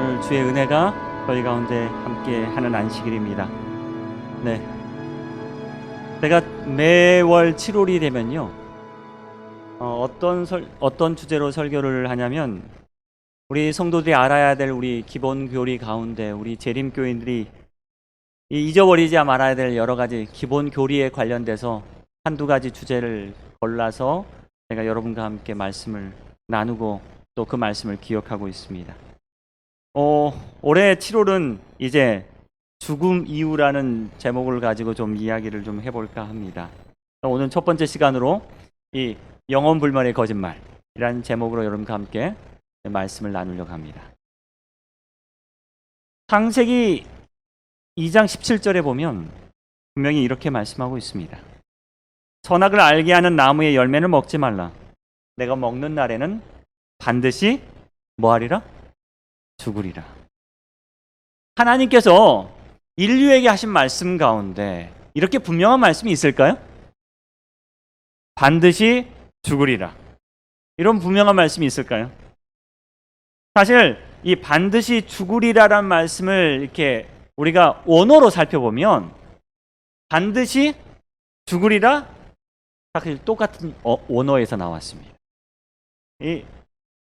오늘 주의 은혜가 저희 가운데 함께 하는 안식일입니다. 네. 제가 매월 7월이 되면요. 어떤 주제로 설교를 하냐면 우리 성도들이 알아야 될 우리 기본 교리 가운데 우리 재림교인들이 잊어버리지 말아야 될 여러 가지 기본 교리에 관련돼서 한두 가지 주제를 골라서 제가 여러분과 함께 말씀을 나누고 또 그 말씀을 기억하고 있습니다. 올해 7월은 이제 죽음 이후라는 제목을 가지고 좀 이야기를 좀 해볼까 합니다. 오늘 첫 번째 시간으로 이 영원 불멸의 거짓말이라는 제목으로 여러분과 함께 말씀을 나누려고 합니다. 창세기 2장 17절에 보면 분명히 이렇게 말씀하고 있습니다. 선악을 알게 하는 나무의 열매는 먹지 말라. 내가 먹는 날에는 반드시 뭐하리라? 죽으리라. 하나님께서 인류에게 하신 말씀 가운데 이렇게 분명한 말씀이 있을까요? 반드시 죽으리라. 이런 분명한 말씀이 있을까요? 사실 이 반드시 죽으리라라는 말씀을 이렇게 우리가 원어로 살펴보면 반드시 죽으리라 사실 똑같은 원어에서 나왔습니다.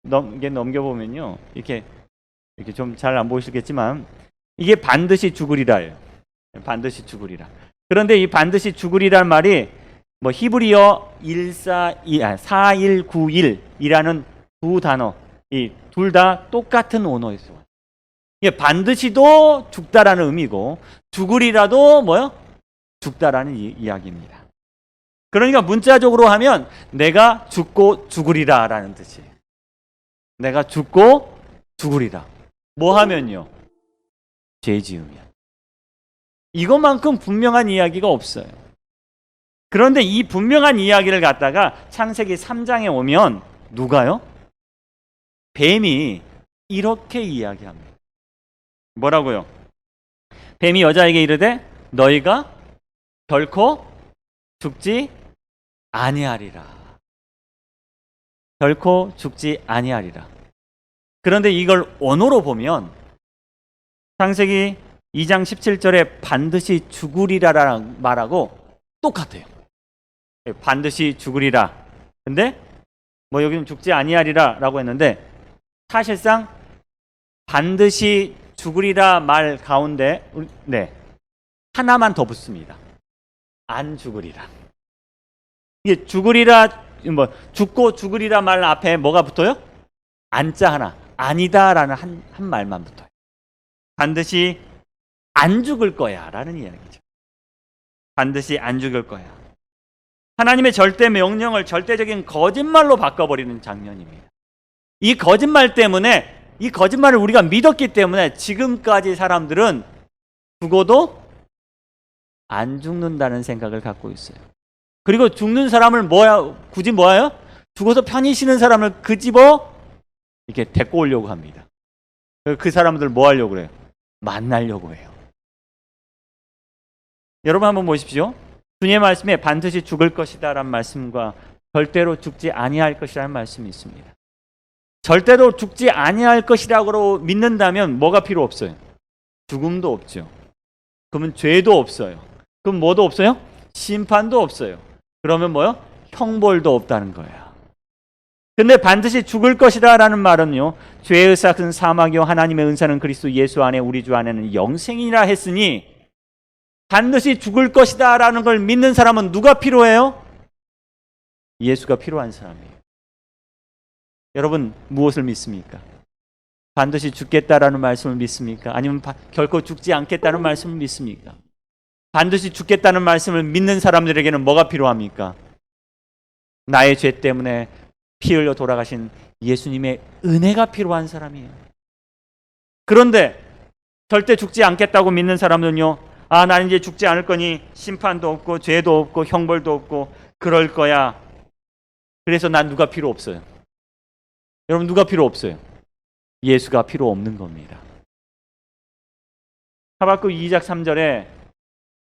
넘겨보면요. 이렇게 좀 잘 안 보이시겠지만 이게 반드시 죽으리라예요. 반드시 죽으리라. 그런데 이 반드시 죽으리라는 말이 히브리어 4191이라는 두 단어 이 둘 다 똑같은 언어에서 이게 반드시도 죽다라는 의미고 죽으리라도 죽다라는 이야기입니다. 그러니까 문자적으로 하면 내가 죽고 죽으리라라는 뜻이에요. 내가 죽고 죽으리라. 뭐 하면요? 죄 지으면. 이것만큼 분명한 이야기가 없어요. 그런데 이 분명한 이야기를 갖다가 창세기 3장에 오면 누가요? 뱀이 이렇게 이야기합니다. 뭐라고요? 뱀이 여자에게 이르되 너희가 결코 죽지 아니하리라. 결코 죽지 아니하리라. 그런데 이걸 언어로 보면 창세기 2장 17절에 반드시 죽으리라라는 말하고 똑같아요. 반드시 죽으리라. 근데 여기는 죽지 아니하리라 라고 했는데 사실상 반드시 죽으리라 말 가운데 하나만 더 붙습니다. 안 죽으리라. 이게 죽으리라 죽고 죽으리라 말 앞에 뭐가 붙어요? 안자 하나. 아니다라는 한 말만 붙어요. 반드시 안 죽을 거야 라는 이야기죠. 반드시 안 죽을 거야. 하나님의 절대 명령을 절대적인 거짓말로 바꿔버리는 장면입니다. 이 거짓말 때문에 이 거짓말을 우리가 믿었기 때문에 지금까지 사람들은 죽어도 안 죽는다는 생각을 갖고 있어요. 그리고 죽는 사람을 굳이 뭐예요? 죽어서 편히 쉬는 사람을 이렇게 데리고 오려고 합니다. 그 사람들 뭐 하려고 그래요? 만나려고 해요. 여러분 한번 보십시오. 주님의 말씀에 반드시 죽을 것이다 라는 말씀과 절대로 죽지 아니할 것이라는 말씀이 있습니다. 절대로 죽지 아니할 것이라고 믿는다면 뭐가 필요 없어요? 죽음도 없죠. 그러면 죄도 없어요. 그럼 뭐도 없어요? 심판도 없어요. 그러면 형벌도 없다는 거예요. 근데 반드시 죽을 것이다 라는 말은요, 죄의 삭은 사망이요 하나님의 은사는 그리스도 예수 안에 우리 주 안에는 영생이라 했으니 반드시 죽을 것이다 라는 걸 믿는 사람은 누가 필요해요? 예수가 필요한 사람이에요. 여러분 무엇을 믿습니까? 반드시 죽겠다라는 말씀을 믿습니까? 아니면 결코 죽지 않겠다는 말씀을 믿습니까? 반드시 죽겠다는 말씀을 믿는 사람들에게는 뭐가 필요합니까? 나의 죄 때문에 피 흘려 돌아가신 예수님의 은혜가 필요한 사람이에요. 그런데 절대 죽지 않겠다고 믿는 사람은요, 나는 이제 죽지 않을 거니 심판도 없고 죄도 없고 형벌도 없고 그럴 거야. 그래서 난 누가 필요 없어요. 여러분 누가 필요 없어요? 예수가 필요 없는 겁니다. 하박국 2장 3절에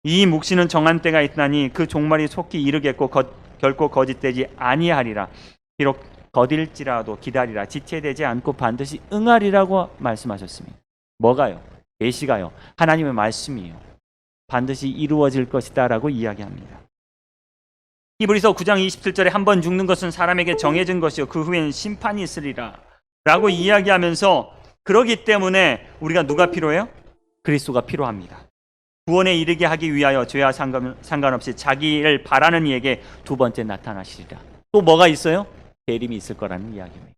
이 묵시는 정한 때가 있나니 그 종말이 속히 이르겠고 결코 거짓되지 아니하리라. 비록 더딜지라도 기다리라. 지체되지 않고 반드시 응하리라고 말씀하셨습니다. 뭐가요? 계시가요. 하나님의 말씀이요. 반드시 이루어질 것이다 라고 이야기합니다. 히브리서 9장 27절에 한 번 죽는 것은 사람에게 정해진 것이요 그 후에는 심판이 있으리라 라고 이야기하면서, 그러기 때문에 우리가 누가 필요해요? 그리스도가 필요합니다. 구원에 이르게 하기 위하여 죄와 상관없이 자기를 바라는 이에게 두 번째 나타나시리라. 또 뭐가 있어요? 대림이 있을 거라는 이야기입니다.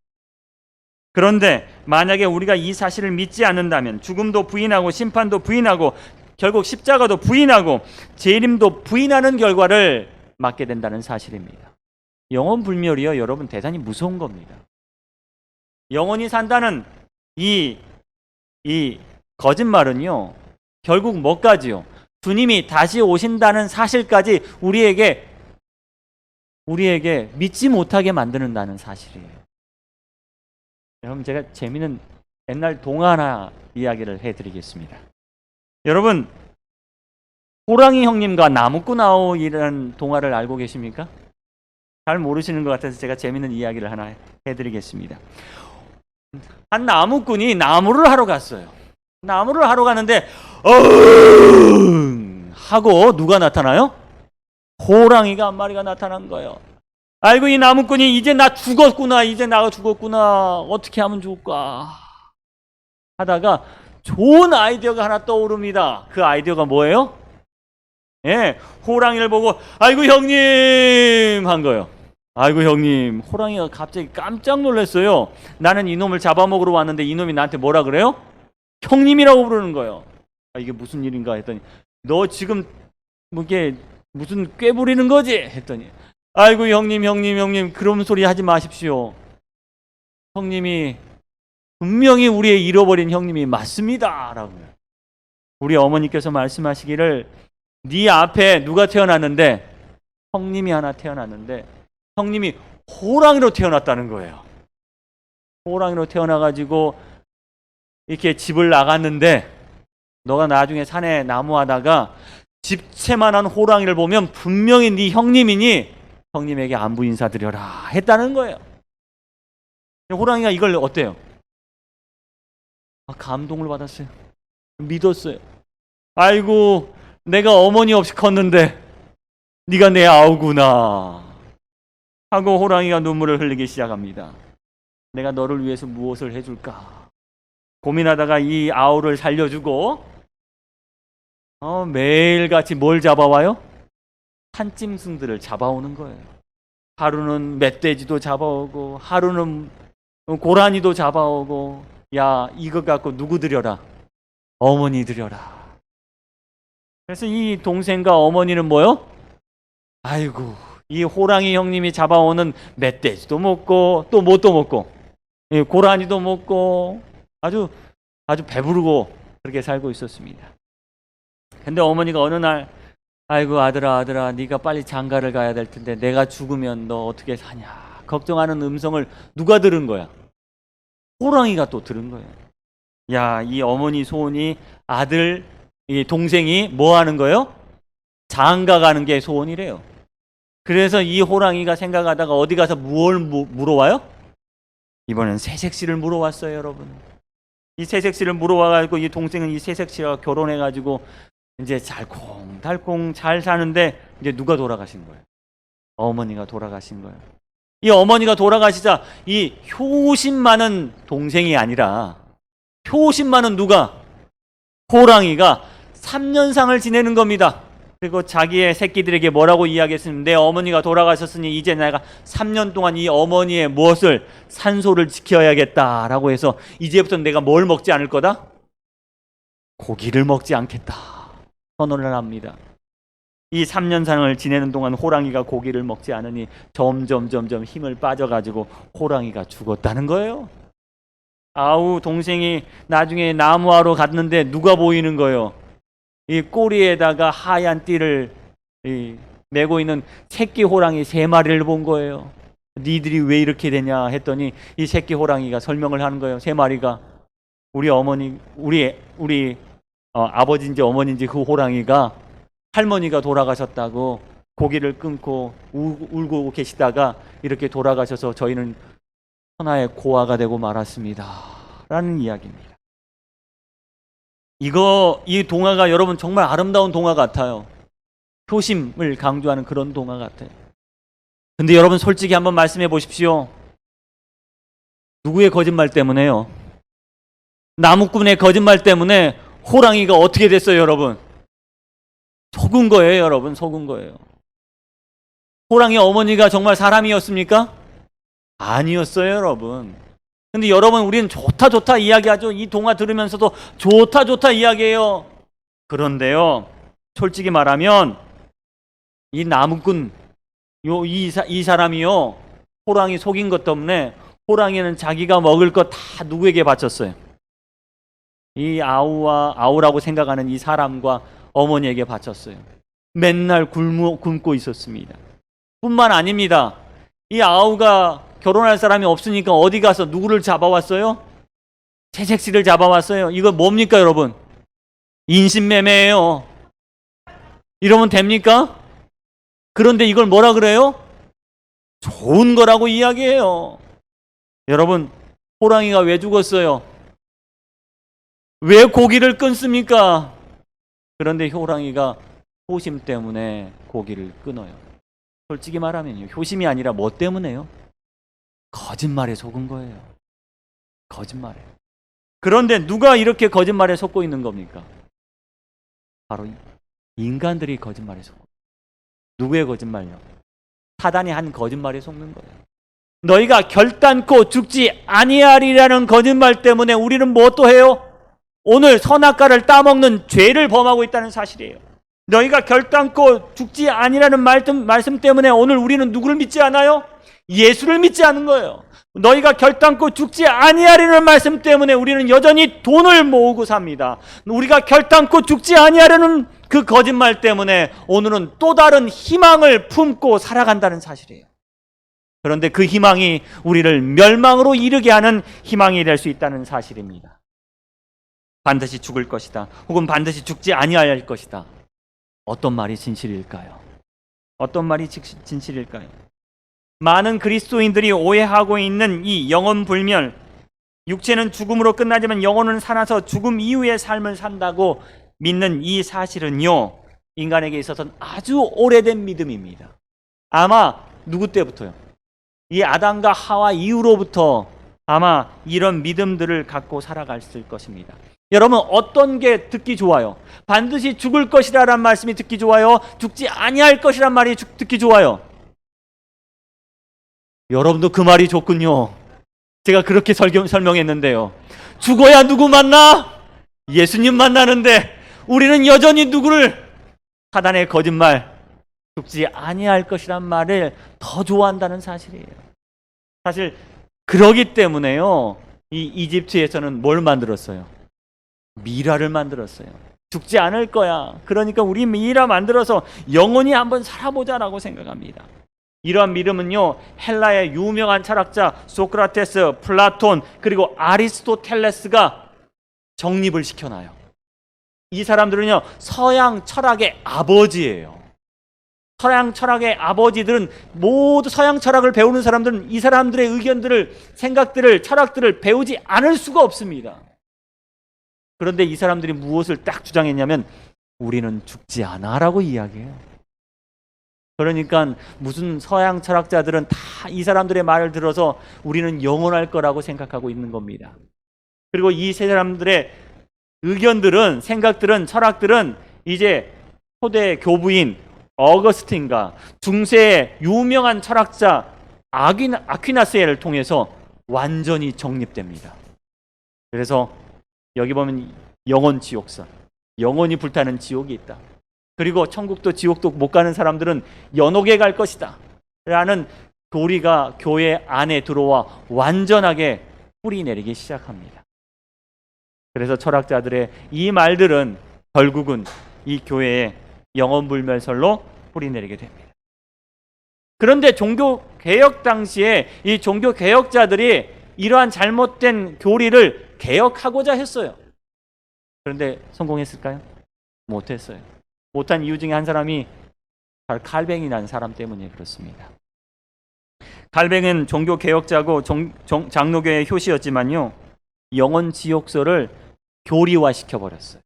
그런데 만약에 우리가 이 사실을 믿지 않는다면 죽음도 부인하고 심판도 부인하고 결국 십자가도 부인하고 재림도 부인하는 결과를 맞게 된다는 사실입니다. 영원 불멸이요, 여러분, 대단히 무서운 겁니다. 영원히 산다는 이 거짓말은요, 결국 뭐까지요? 주님이 다시 오신다는 사실까지 우리에게 믿지 못하게 만드는다는 사실이에요. 여러분, 제가 재미있는 옛날 동화 하나 이야기를 해드리겠습니다. 여러분, 호랑이 형님과 나무꾼 아우이라는 동화를 알고 계십니까? 잘 모르시는 것 같아서 제가 재미있는 이야기를 하나 해드리겠습니다. 한 나무꾼이 나무를 하러 갔어요. 나무를 하러 가는데 하고 누가 나타나요? 호랑이가 한 마리가 나타난 거예요. 아이고, 이 나무꾼이 이제 나 죽었구나, 어떻게 하면 좋을까 하다가 좋은 아이디어가 하나 떠오릅니다. 그 아이디어가 뭐예요? 예, 호랑이를 보고 아이고 형님 한 거예요. 아이고 형님. 호랑이가 갑자기 깜짝 놀랐어요. 나는 이놈을 잡아먹으러 왔는데 이놈이 나한테 뭐라 그래요? 형님이라고 부르는 거예요. 아, 이게 무슨 일인가 했더니, 너 지금 이게 무슨 꾀 부리는 거지? 했더니, 아이고 형님 그런 소리 하지 마십시오. 형님이 분명히 우리의 잃어버린 형님이 맞습니다 라고요. 우리 어머니께서 말씀하시기를, 네 앞에 누가 태어났는데, 형님이 하나 태어났는데 형님이 호랑이로 태어났다는 거예요. 호랑이로 태어나가지고 이렇게 집을 나갔는데, 너가 나중에 산에 나무하다가 집채만한 호랑이를 보면 분명히 네 형님이니 형님에게 안부 인사드려라 했다는 거예요. 호랑이가 이걸 어때요? 감동을 받았어요. 믿었어요. 아이고, 내가 어머니 없이 컸는데 네가 내 아우구나 하고 호랑이가 눈물을 흘리기 시작합니다. 내가 너를 위해서 무엇을 해줄까 고민하다가 이 아우를 살려주고 매일같이 뭘 잡아와요? 산짐승들을 잡아오는 거예요. 하루는 멧돼지도 잡아오고 하루는 고라니도 잡아오고, 야, 이거 갖고 누구 드려라? 어머니 드려라. 그래서 이 동생과 어머니는 뭐요? 아이고, 이 호랑이 형님이 잡아오는 멧돼지도 먹고 또 뭣도 먹고 고라니도 먹고 아주 배부르고 그렇게 살고 있었습니다. 근데 어머니가 어느 날, 아이고 아들아 네가 빨리 장가를 가야 될 텐데 내가 죽으면 너 어떻게 사냐 걱정하는 음성을 누가 들은 거야? 호랑이가 또 들은 거예요. 야, 이 어머니 소원이 아들, 이 동생이 뭐 하는 거예요? 장가 가는 게 소원이래요. 그래서 이 호랑이가 생각하다가 어디 가서 뭘 물어와요? 이번엔 새색시를 물어왔어요, 여러분. 이 새색시를 물어와가지고 이 동생은 이 새색시와 결혼해가지고 이제 달콩달콩 잘 사는데, 이제 누가 돌아가신 거예요? 어머니가 돌아가신 거예요. 이 어머니가 돌아가시자 이 효심 많은 동생이 아니라 효심 많은 누가? 호랑이가 3년상을 지내는 겁니다. 그리고 자기의 새끼들에게 뭐라고 이야기했으면, 내 어머니가 돌아가셨으니 이제 내가 3년 동안 이 어머니의 무엇을, 산소를 지켜야겠다라고 해서 이제부터 내가 뭘 먹지 않을 거다? 고기를 먹지 않겠다 선언을 합니다. 이 3년상을 지내는 동안 호랑이가 고기를 먹지 않으니 점점 힘을 빠져가지고 호랑이가 죽었다는 거예요. 아우, 동생이 나중에 나무하러 갔는데 누가 보이는 거예요? 이 꼬리에다가 하얀 띠를 메고 있는 새끼 호랑이 3마리를 본 거예요. 니들이 왜 이렇게 되냐 했더니 이 새끼 호랑이가 설명을 하는 거예요. 3마리가 우리 어머니, 우리 아버지인지 어머니인지 그 호랑이가 할머니가 돌아가셨다고 고기를 끊고 울고 계시다가 이렇게 돌아가셔서 저희는 천하의 고아가 되고 말았습니다 라는 이야기입니다. 이 동화가 여러분 정말 아름다운 동화 같아요. 효심을 강조하는 그런 동화 같아요. 근데 여러분 솔직히 한번 말씀해 보십시오. 누구의 거짓말 때문에요? 나무꾼의 거짓말 때문에 호랑이가 어떻게 됐어요, 여러분? 속은 거예요, 여러분. 속은 거예요. 호랑이 어머니가 정말 사람이었습니까? 아니었어요, 여러분. 근데 여러분, 우리는 좋다 좋다 이야기하죠. 이 동화 들으면서도 좋다 좋다 이야기해요. 그런데요, 솔직히 말하면 이 나무꾼 이 사람이요, 호랑이 속인 것 때문에 호랑이는 자기가 먹을 것 다 누구에게 바쳤어요? 이 아우라고 생각하는 이 사람과 어머니에게 바쳤어요. 맨날 굶고 있었습니다. 뿐만 아닙니다. 이 아우가 결혼할 사람이 없으니까 어디 가서 누구를 잡아왔어요? 채색씨를 잡아왔어요. 이거 뭡니까, 여러분? 인신매매예요. 이러면 됩니까? 그런데 이걸 뭐라 그래요? 좋은 거라고 이야기해요. 여러분, 호랑이가 왜 죽었어요? 왜 고기를 끊습니까? 그런데 호랑이가 효심 때문에 고기를 끊어요. 솔직히 말하면요, 효심이 아니라 뭐 때문에요? 거짓말에 속은 거예요. 거짓말에. 그런데 누가 이렇게 거짓말에 속고 있는 겁니까? 바로 인간들이 거짓말에 속고. 누구의 거짓말요? 사단이 한 거짓말에 속는 거예요. 너희가 결단코 죽지 아니하리라는 거짓말 때문에 우리는 뭐 또 해요? 오늘 선악과를 따먹는 죄를 범하고 있다는 사실이에요. 너희가 결단코 죽지 아니라는 말씀 때문에 오늘 우리는 누구를 믿지 않아요? 예수를 믿지 않은 거예요. 너희가 결단코 죽지 아니하리라는 말씀 때문에 우리는 여전히 돈을 모으고 삽니다. 우리가 결단코 죽지 아니하려는 그 거짓말 때문에 오늘은 또 다른 희망을 품고 살아간다는 사실이에요. 그런데 그 희망이 우리를 멸망으로 이르게 하는 희망이 될 수 있다는 사실입니다. 반드시 죽을 것이다. 혹은 반드시 죽지 아니할 것이다. 어떤 말이 진실일까요? 어떤 말이 진실일까요? 많은 그리스도인들이 오해하고 있는 이 영혼불멸, 육체는 죽음으로 끝나지만 영혼은 살아서 죽음 이후의 삶을 산다고 믿는 이 사실은요, 인간에게 있어서는 아주 오래된 믿음입니다. 아마 누구 때부터요? 이 아담과 하와 이후로부터 아마 이런 믿음들을 갖고 살아갔을 것입니다. 여러분, 어떤 게 듣기 좋아요? 반드시 죽을 것이라는 말씀이 듣기 좋아요? 죽지 아니할 것이란 말이 듣기 좋아요? 여러분도 그 말이 좋군요. 제가 그렇게 설명했는데요. 죽어야 누구 만나? 예수님 만나는데 우리는 여전히 누구를? 사단의 거짓말, 죽지 아니할 것이란 말을 더 좋아한다는 사실이에요. 사실 그러기 때문에요, 이 이집트에서는 뭘 만들었어요? 미라를 만들었어요. 죽지 않을 거야. 그러니까 우리 미라 만들어서 영원히 한번 살아보자라고 생각합니다. 이러한 믿음은요, 헬라의 유명한 철학자 소크라테스, 플라톤, 그리고 아리스토텔레스가 정립을 시켜놔요. 이 사람들은요, 서양 철학의 아버지예요. 서양 철학의 아버지들은 모두 서양 철학을 배우는 사람들은 이 사람들의 의견들을, 생각들을, 철학들을 배우지 않을 수가 없습니다. 그런데 이 사람들이 무엇을 딱 주장했냐면 우리는 죽지 않아 라고 이야기해요. 그러니까 무슨 서양 철학자들은 다 이 사람들의 말을 들어서 우리는 영원할 거라고 생각하고 있는 겁니다. 그리고 이 세 사람들의 의견들은, 생각들은, 철학들은 이제 초대 교부인 어거스틴과 중세의 유명한 철학자 아퀴나스를 통해서 완전히 정립됩니다. 그래서 여기 보면 영원 지옥선, 영원히 불타는 지옥이 있다. 그리고 천국도 지옥도 못 가는 사람들은 연옥에 갈 것이다 라는 교리가 교회 안에 들어와 완전하게 뿌리 내리기 시작합니다. 그래서 철학자들의 이 말들은 결국은 이 교회의 영원불멸설로 뿌리 내리게 됩니다. 그런데 종교개혁 당시에 이 종교개혁자들이 이러한 잘못된 교리를 개혁하고자 했어요. 그런데 성공했을까요? 못했어요. 못한 이유 중에 한 사람이 바로 칼뱅이라는 사람 때문에 그렇습니다. 달뱅은 종교 개혁자고 장로교의 효시였지만요, 영혼 지옥설을 교리화시켜 버렸어요.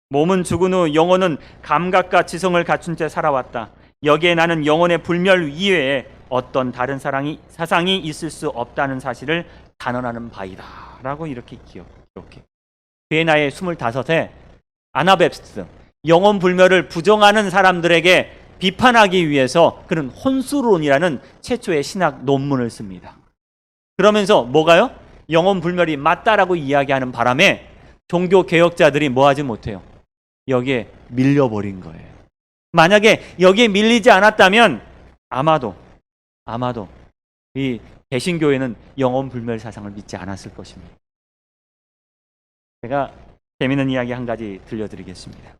몸은 죽은 후 영혼은 감각과 지성을 갖춘 채 살아왔다. 여기에 나는 영혼의 불멸 이외에 어떤 다른 사상이 있을 수 없다는 사실을 단언하는 바이다 라고 이렇게 기록해. 그의 나이 25에 아나베프스, 영혼 불멸을 부정하는 사람들에게 비판하기 위해서 그는 혼수론이라는 최초의 신학 논문을 씁니다. 그러면서 뭐가요? 영혼 불멸이 맞다라고 이야기하는 바람에 종교 개혁자들이 뭐하지 못해요. 여기에 밀려버린 거예요. 만약에 여기에 밀리지 않았다면 아마도 이 개신교회는 영혼 불멸 사상을 믿지 않았을 것입니다. 제가 재미있는 이야기 한 가지 들려드리겠습니다.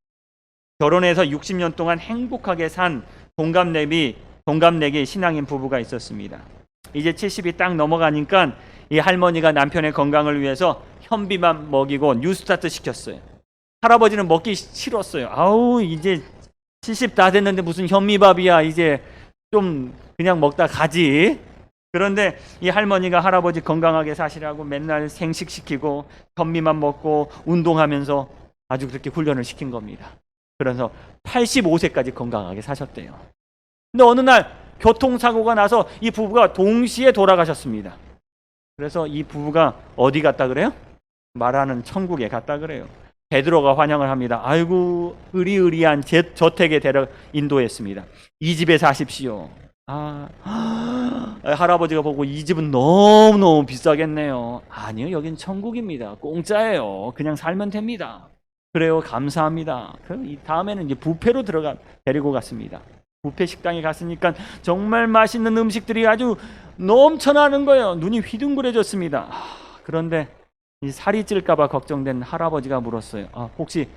결혼해서 60년 동안 행복하게 산 동갑내기 신앙인 부부가 있었습니다. 이제 70이 딱 넘어가니까 이 할머니가 남편의 건강을 위해서 현미만 먹이고 뉴스타트 시켰어요. 할아버지는 먹기 싫었어요. 아우, 이제 70 다 됐는데 무슨 현미밥이야. 이제 좀 그냥 먹다 가지. 그런데 이 할머니가 할아버지 건강하게 사시라고 맨날 생식시키고 현미만 먹고 운동하면서 아주 그렇게 훈련을 시킨 겁니다. 그래서 85세까지 건강하게 사셨대요. 근데 어느 날 교통사고가 나서 이 부부가 동시에 돌아가셨습니다. 그래서 이 부부가 어디 갔다 그래요? 말하는 천국에 갔다 그래요. 베드로가 환영을 합니다. 아이고, 의리의리한 저택에 인도했습니다. 이 집에 사십시오. 할아버지가 보고 이 집은 너무너무 비싸겠네요. 아니요, 여긴 천국입니다. 공짜예요. 그냥 살면 됩니다. 그래요, 감사합니다. 이 다음에는 이제 뷔페로 데리고 갔습니다. 뷔페 식당에 갔으니까 정말 맛있는 음식들이 아주 넘쳐나는 거예요. 눈이 휘둥그레졌습니다. 그런데 이 살이 찔까봐 걱정된 할아버지가 물었어요. 혹시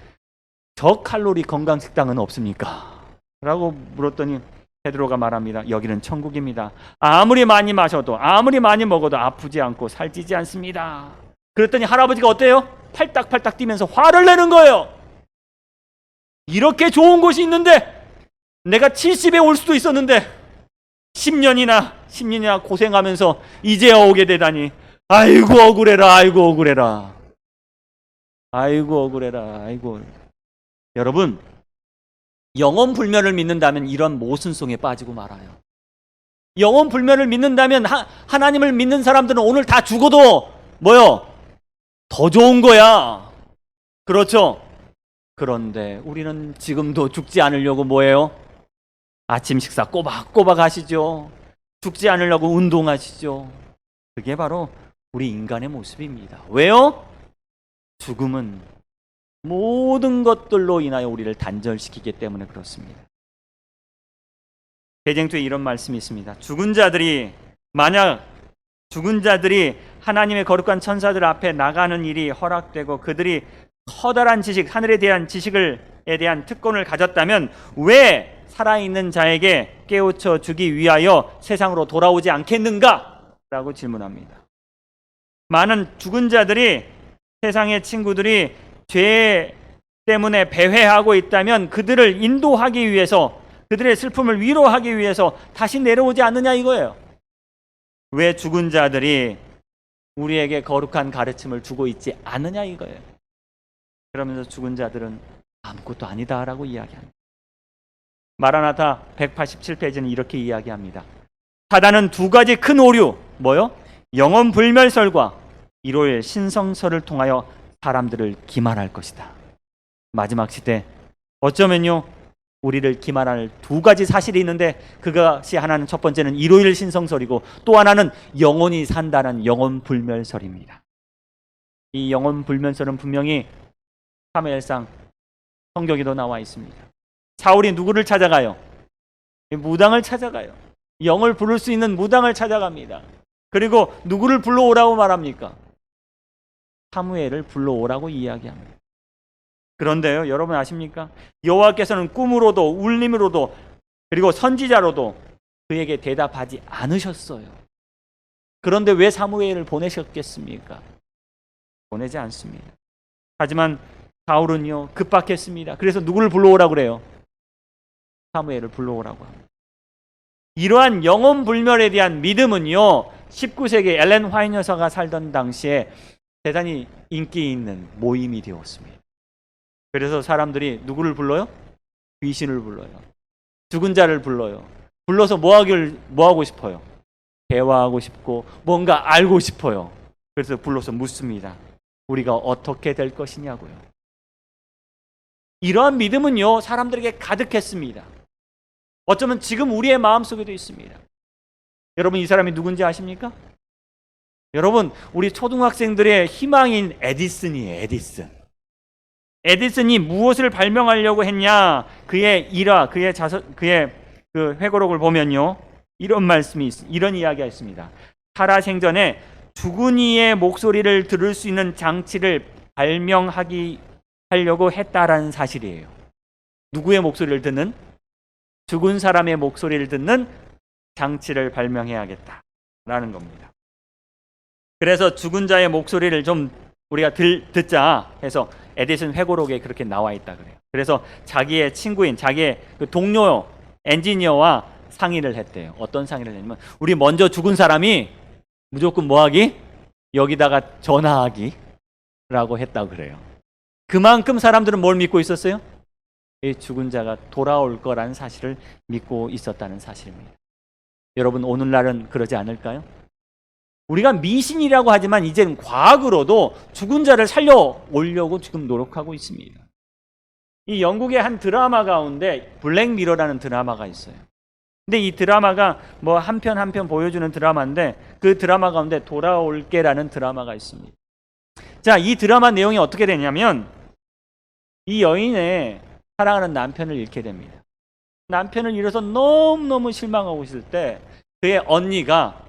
저칼로리 건강식당은 없습니까? 라고 물었더니 베드로가 말합니다. 여기는 천국입니다. 아무리 많이 마셔도 아무리 많이 먹어도 아프지 않고 살찌지 않습니다. 그랬더니 할아버지가 어때요? 팔딱팔딱 뛰면서 화를 내는 거예요. 이렇게 좋은 곳이 있는데 내가 70에 올 수도 있었는데 10년이나 고생하면서 이제야 오게 되다니. 아이고 억울해라. 아이고 억울해라. 아이고 억울해라. 아이고. 여러분, 영혼 불멸을 믿는다면 이런 모순성에 빠지고 말아요. 영혼 불멸을 믿는다면 하나님을 믿는 사람들은 오늘 다 죽어도 뭐요? 더 좋은 거야. 그렇죠? 그런데 우리는 지금도 죽지 않으려고 뭐예요? 아침 식사 꼬박꼬박 하시죠. 죽지 않으려고 운동하시죠. 그게 바로 우리 인간의 모습입니다. 왜요? 죽음은 모든 것들로 인하여 우리를 단절시키기 때문에 그렇습니다. 대쟁투에 이런 말씀이 있습니다. 만약 죽은 자들이 하나님의 거룩한 천사들 앞에 나가는 일이 허락되고 그들이 커다란 지식, 하늘에 대한 지식에 대한 특권을 가졌다면 왜 살아있는 자에게 깨우쳐 주기 위하여 세상으로 돌아오지 않겠는가? 라고 질문합니다. 많은 죽은 자들이, 세상의 친구들이 죄 때문에 배회하고 있다면 그들을 인도하기 위해서, 그들의 슬픔을 위로하기 위해서 다시 내려오지 않느냐 이거예요. 왜 죽은 자들이 우리에게 거룩한 가르침을 주고 있지 않느냐 이거예요. 그러면서 죽은 자들은 아무것도 아니다라고 이야기합니다. 마라나타 187페이지는 이렇게 이야기합니다. 사단은 두 가지 큰 오류, 뭐요? 영혼 불멸설과 일요일 신성설을 통하여 사람들을 기만할 것이다. 마지막 시대 어쩌면요, 우리를 기만할 두 가지 사실이 있는데 그것이 하나는, 첫 번째는 일요일 신성설이고 또 하나는 영혼이 산다는 영혼 불멸설입니다. 이 영혼 불멸설은 분명히 사무엘상 성경에도 나와 있습니다. 사울이 누구를 찾아가요? 무당을 찾아가요. 영을 부를 수 있는 무당을 찾아갑니다. 그리고 누구를 불러오라고 말합니까? 사무엘을 불러오라고 이야기합니다. 그런데요, 여러분 아십니까? 여호와께서는 꿈으로도 울림으로도 그리고 선지자로도 그에게 대답하지 않으셨어요. 그런데 왜 사무엘을 보내셨겠습니까? 보내지 않습니다. 하지만 사울은요, 급박했습니다. 그래서 누구를 불러오라고 그래요? 사무엘을 불러오라고 합니다. 이러한 영혼 불멸에 대한 믿음은요, 19세기 엘렌 화이트 여사가 살던 당시에 대단히 인기 있는 모임이 되었습니다. 그래서 사람들이 누구를 불러요? 귀신을 불러요. 죽은 자를 불러요. 불러서 뭐 하고 싶어요? 대화하고 싶고 뭔가 알고 싶어요. 그래서 불러서 묻습니다. 우리가 어떻게 될 것이냐고요. 이러한 믿음은요, 사람들에게 가득했습니다. 어쩌면 지금 우리의 마음속에도 있습니다. 여러분, 이 사람이 누군지 아십니까? 여러분, 우리 초등학생들의 희망인 에디슨이에요. 에디슨이 무엇을 발명하려고 했냐? 그의 일화, 그의 그 회고록을 보면요, 이런 이야기가 있습니다. 살아생전에 죽은 이의 목소리를 들을 수 있는 장치를 발명하려고 했다라는 사실이에요. 누구의 목소리를 듣는? 죽은 사람의 목소리를 듣는 장치를 발명해야겠다라는 겁니다. 그래서 죽은 자의 목소리를 좀 우리가 듣자 해서 에디슨 회고록에 그렇게 나와 있다 그래요. 그래서 자기의 친구인 자기의 그 동료 엔지니어와 상의를 했대요. 어떤 상의를 했냐면, 우리 먼저 죽은 사람이 무조건 뭐하기? 여기다가 전화하기 라고 했다고 그래요. 그만큼 사람들은 뭘 믿고 있었어요? 이 죽은 자가 돌아올 거라는 사실을 믿고 있었다는 사실입니다. 여러분, 오늘날은 그러지 않을까요? 우리가 미신이라고 하지만 이제는 과학으로도 죽은 자를 살려오려고 지금 노력하고 있습니다. 이 영국의 한 드라마 가운데 블랙미러라는 드라마가 있어요. 근데 이 드라마가 뭐 한 편 한 편 보여주는 드라마인데, 그 드라마 가운데 돌아올게라는 드라마가 있습니다. 자, 이 드라마 내용이 어떻게 되냐면, 이 여인의 사랑하는 남편을 잃게 됩니다. 남편을 잃어서 너무너무 실망하고 있을 때 그의 언니가,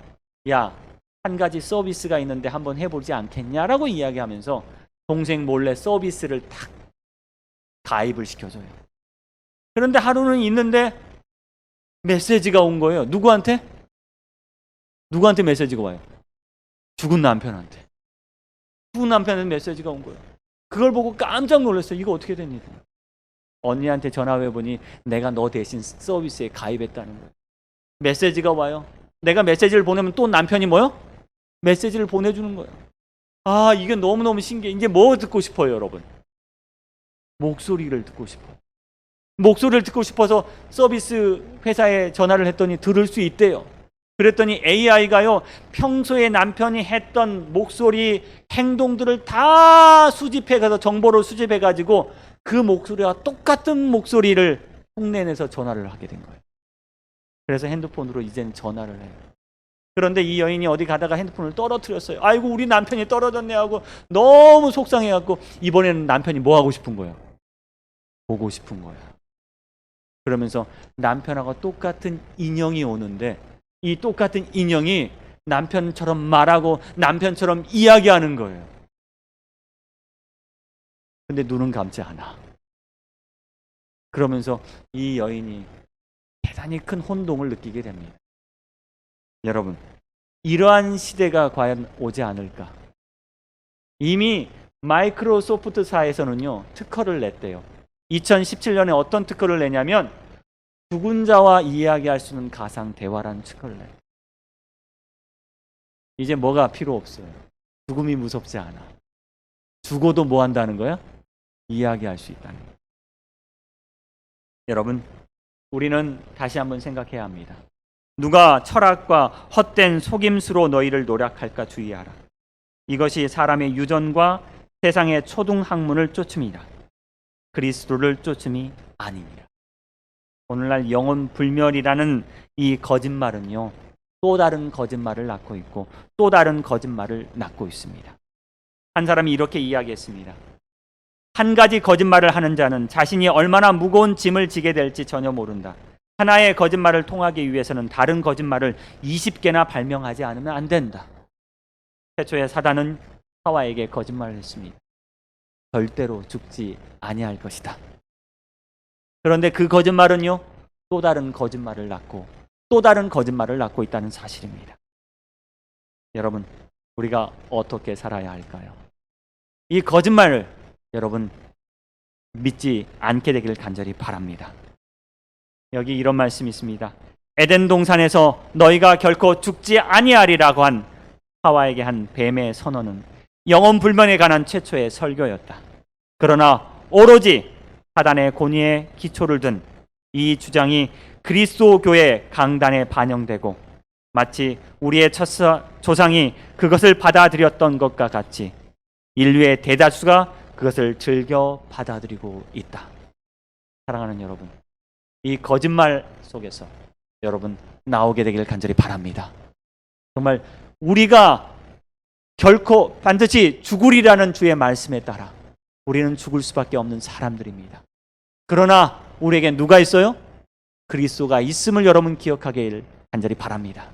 야, 한 가지 서비스가 있는데 한번 해보지 않겠냐라고 이야기하면서 동생 몰래 서비스를 탁 가입을 시켜줘요. 그런데 하루는 있는데 메시지가 온 거예요. 누구한테 메시지가 와요? 죽은 남편한테. 죽은 남편한테 메시지가 온 거예요. 그걸 보고 깜짝 놀랐어요. 이거 어떻게 된 일이야? 언니한테 전화해보니 내가 너 대신 서비스에 가입했다는 거예요. 메시지가 와요. 내가 메시지를 보내면 또 남편이 뭐요? 메시지를 보내주는 거예요. 아, 이게 너무너무 신기해. 이제 뭐 듣고 싶어요, 여러분? 목소리를 듣고 싶어요. 목소리를 듣고 싶어서 서비스 회사에 전화를 했더니 들을 수 있대요. 그랬더니 AI가요, 평소에 남편이 했던 목소리, 행동들을 다 수집해가서 정보를 수집해가지고 그 목소리와 똑같은 목소리를 흉내내서 전화를 하게 된 거예요. 그래서 핸드폰으로 이제는 전화를 해요. 그런데 이 여인이 어디 가다가 핸드폰을 떨어뜨렸어요. 아이고, 우리 남편이 떨어졌네 하고 너무 속상해갖고 이번에는 남편이 뭐 하고 싶은 거예요? 보고 싶은 거예요. 그러면서 남편하고 똑같은 인형이 오는데, 이 똑같은 인형이 남편처럼 말하고 남편처럼 이야기하는 거예요. 근데 눈은 감지 않아. 그러면서 이 여인이 대단히 큰 혼동을 느끼게 됩니다. 여러분, 이러한 시대가 과연 오지 않을까? 이미 마이크로소프트사에서는요, 특허를 냈대요. 2017년에 어떤 특허를 내냐면, 죽은 자와 이야기할 수 있는 가상 대화라는 특허를 내요. 이제 뭐가 필요 없어요. 죽음이 무섭지 않아. 죽어도 뭐 한다는 거야? 이야기할 수 있다는 거예요. 여러분, 우리는 다시 한번 생각해야 합니다. 누가 철학과 헛된 속임수로 너희를 노략할까 주의하라. 이것이 사람의 유전과 세상의 초등학문을 쫓음이다. 그리스도를 쫓음이 아닙니다. 오늘날 영혼 불멸이라는 이 거짓말은요, 또 다른 거짓말을 낳고 있고 또 다른 거짓말을 낳고 있습니다. 한 사람이 이렇게 이야기했습니다. 한 가지 거짓말을 하는 자는 자신이 얼마나 무거운 짐을 지게 될지 전혀 모른다. 하나의 거짓말을 통하기 위해서는 다른 거짓말을 20개나 발명하지 않으면 안 된다. 최초의 사단은 하와에게 거짓말을 했습니다. 절대로 죽지 아니할 것이다. 그런데 그 거짓말은요, 또 다른 거짓말을 낳고 또 다른 거짓말을 낳고 있다는 사실입니다. 여러분, 우리가 어떻게 살아야 할까요? 이 거짓말을 여러분 믿지 않게 되기를 간절히 바랍니다. 여기 이런 말씀이 있습니다. 에덴 동산에서 너희가 결코 죽지 아니하리라고 한 하와에게 한 뱀의 선언은 영혼 불면에 관한 최초의 설교였다. 그러나 오로지 사단의 권위에 기초를 둔 이 주장이 그리스도 교회 강단에 반영되고 마치 우리의 첫 조상이 그것을 받아들였던 것과 같이 인류의 대다수가 그것을 즐겨 받아들이고 있다. 사랑하는 여러분, 이 거짓말 속에서 여러분 나오게 되길 간절히 바랍니다. 정말 우리가 결코 반드시 죽으리라는 주의 말씀에 따라 우리는 죽을 수밖에 없는 사람들입니다. 그러나 우리에게 누가 있어요? 그리스도가 있음을 여러분 기억하길 간절히 바랍니다.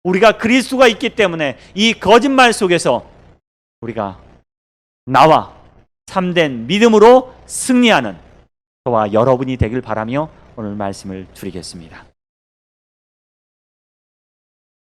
우리가 그리스도가 있기 때문에 이 거짓말 속에서 우리가 나와 참된 믿음으로 승리하는 저와 여러분이 되길 바라며 오늘 말씀을 줄이겠습니다.